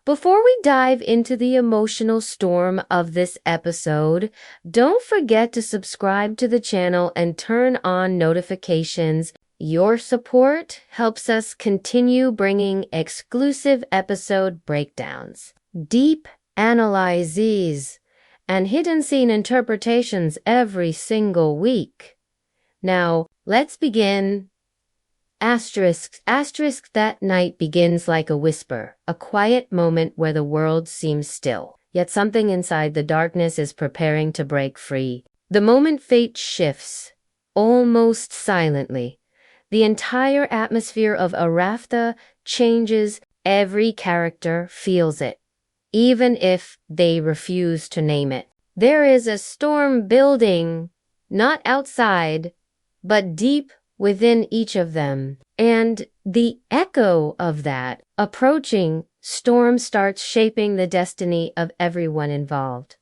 Before we dive into the emotional storm of this episode, don't forget to subscribe to the channel and turn on notifications. Your support helps us continue bringing exclusive episode breakdowns, deep analyses, and hidden scene interpretations every single week. Now, let's begin. Asterisk that night begins like a whisper, a quiet moment where the world seems still. Yet something inside the darkness is preparing to break free. The moment fate shifts, almost silently, the entire atmosphere of Arafta changes. Every character feels it, even if they refuse to name it. There is a storm building, not outside, but deep within each of them. And the echo of that approaching storm starts shaping the destiny of everyone involved.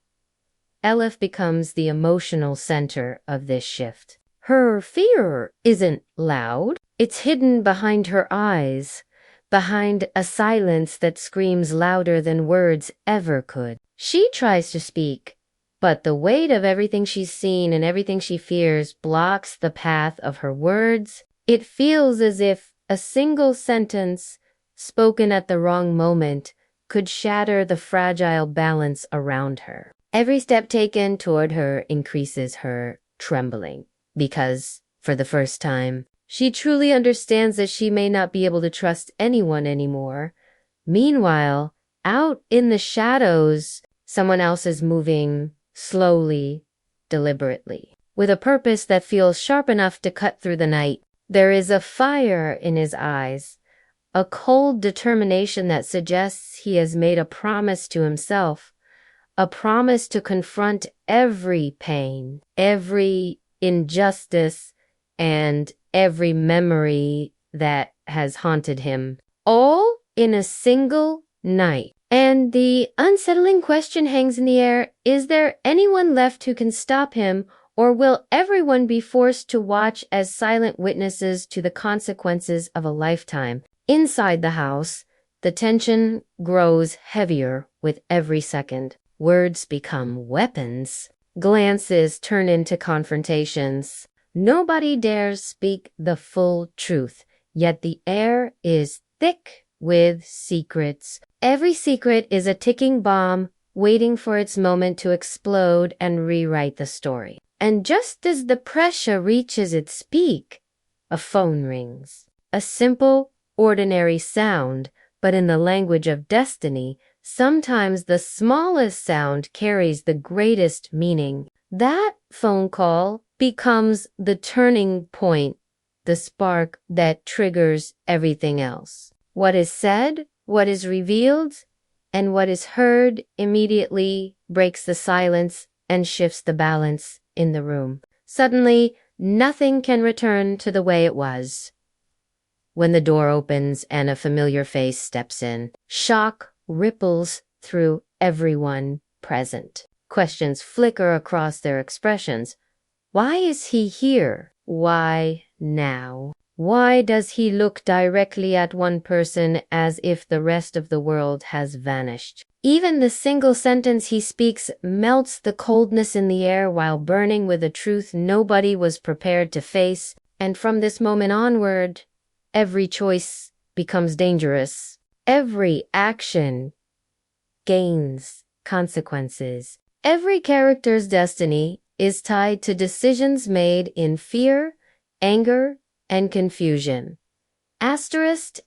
Elif becomes the emotional center of this shift. Her fear isn't loud. It's hidden behind her eyes, behind a silence that screams louder than words ever could. She tries to speak, but the weight of everything she's seen and everything she fears blocks the path of her words. It feels as if a single sentence spoken at the wrong moment could shatter the fragile balance around her. Every step taken toward her increases her trembling, because, for the first time, she truly understands that she may not be able to trust anyone anymore. Meanwhile, out in the shadows, someone else is moving slowly, deliberately, with a purpose that feels sharp enough to cut through the night. There is a fire in his eyes, a cold determination that suggests he has made a promise to himself, a promise to confront every pain, every injustice, and every memory that has haunted him, all in a single night. And the unsettling question hangs in the air: is there anyone left who can stop him, or will everyone be forced to watch as silent witnesses to the consequences of a lifetime? Inside the house, the tension grows heavier with every second. Words become weapons. Glances turn into confrontations. Nobody dares speak the full truth, yet the air is thick with secrets. Every secret is a ticking bomb waiting for its moment to explode and rewrite the story. And just as the pressure reaches its peak, a phone rings. A simple, ordinary sound, but in the language of destiny, sometimes the smallest sound carries the greatest meaning. That phone call becomes the turning point, the spark that triggers everything else. What is said, what is revealed, and what is heard immediately breaks the silence and shifts the balance in the room. Suddenly, nothing can return to the way it was. When the door opens and a familiar face steps in, shock ripples through everyone present. Questions flicker across their expressions. Why is he here? Why now? Why does he look directly at one person as if the rest of the world has vanished? Even the single sentence he speaks melts the coldness in the air while burning with a truth nobody was prepared to face. And from this moment onward, every choice becomes dangerous. Every action gains consequences. Every character's destiny is tied to decisions made in fear, anger, and confusion. Asterisk.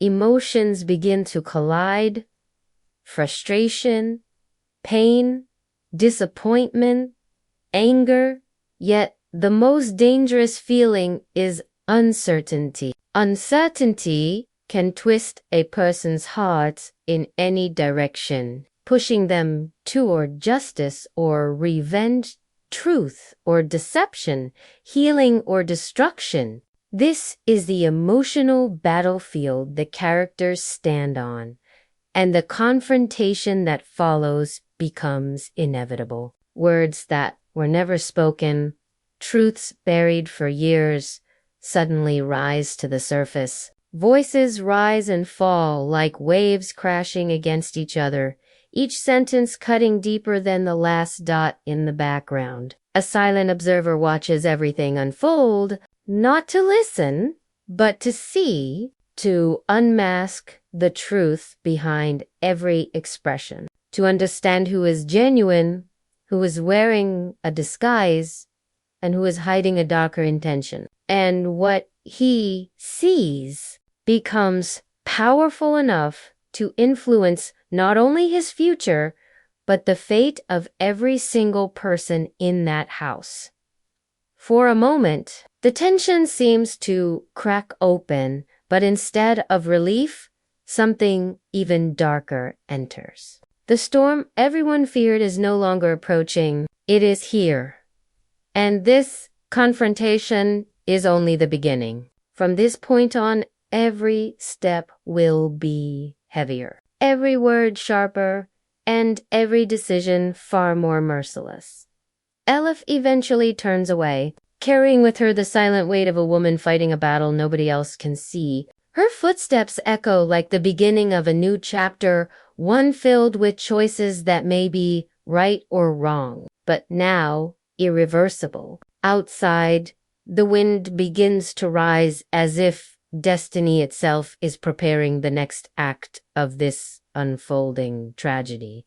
Emotions begin to collide. Frustration, pain, disappointment, anger. Yet the most dangerous feeling is uncertainty. Uncertainty can twist a person's heart in any direction, pushing them toward justice or revenge, truth or deception, healing or destruction. This is the emotional battlefield the characters stand on, and the confrontation that follows becomes inevitable. Words that were never spoken, truths buried for years, suddenly rise to the surface. Voices rise and fall like waves crashing against each other, each sentence cutting deeper than the last dot in the background. A silent observer watches everything unfold, not to listen, but to see, to unmask the truth behind every expression, to understand who is genuine, who is wearing a disguise, and who is hiding a darker intention. And what he sees becomes powerful enough to influence not only his future, but the fate of every single person in that house. For a moment, the tension seems to crack open, but instead of relief, something even darker enters. The storm everyone feared is no longer approaching. It is here. And this confrontation is only the beginning. From this point on, every step will be heavier, every word sharper, and every decision far more merciless. Elif eventually turns away, carrying with her the silent weight of a woman fighting a battle nobody else can see. Her footsteps echo like the beginning of a new chapter, one filled with choices that may be right or wrong, but now irreversible. Outside, the wind begins to rise as if destiny itself is preparing the next act of this unfolding tragedy.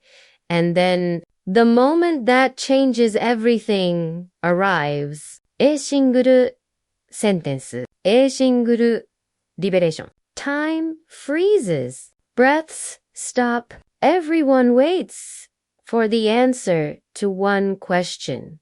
And then, the moment that changes everything arrives. A single sentence. A single liberation. Time freezes. Breaths stop. Everyone waits for the answer to one question.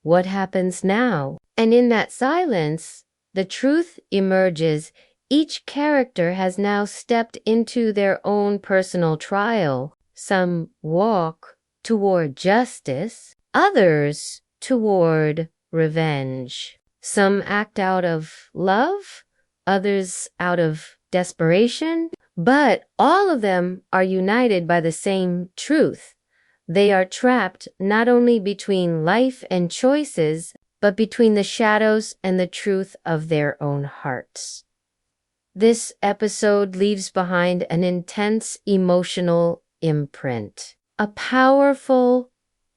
What happens now? And in that silence, the truth emerges. Each character has now stepped into their own personal trial. Some walk toward justice, others toward revenge. Some act out of love, others out of desperation, but all of them are united by the same truth. They are trapped not only between life and choices, but between the shadows and the truth of their own hearts. This episode leaves behind an intense emotional imprint, a powerful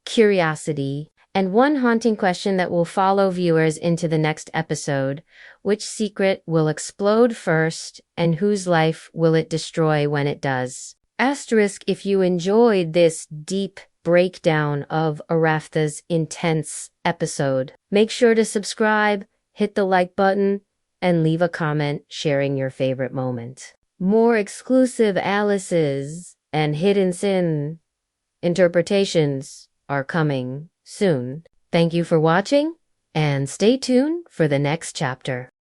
curiosity, and one haunting question that will follow viewers into the next episode. Which secret will explode first, and whose life will it destroy when it does? Asterisk if you enjoyed this deep breakdown of Arafta's intense episode. Make sure to subscribe, hit the like button, and leave a comment sharing your favorite moment. More exclusive Alice's and hidden sin interpretations are coming soon. Thank you for watching, and stay tuned for the next chapter.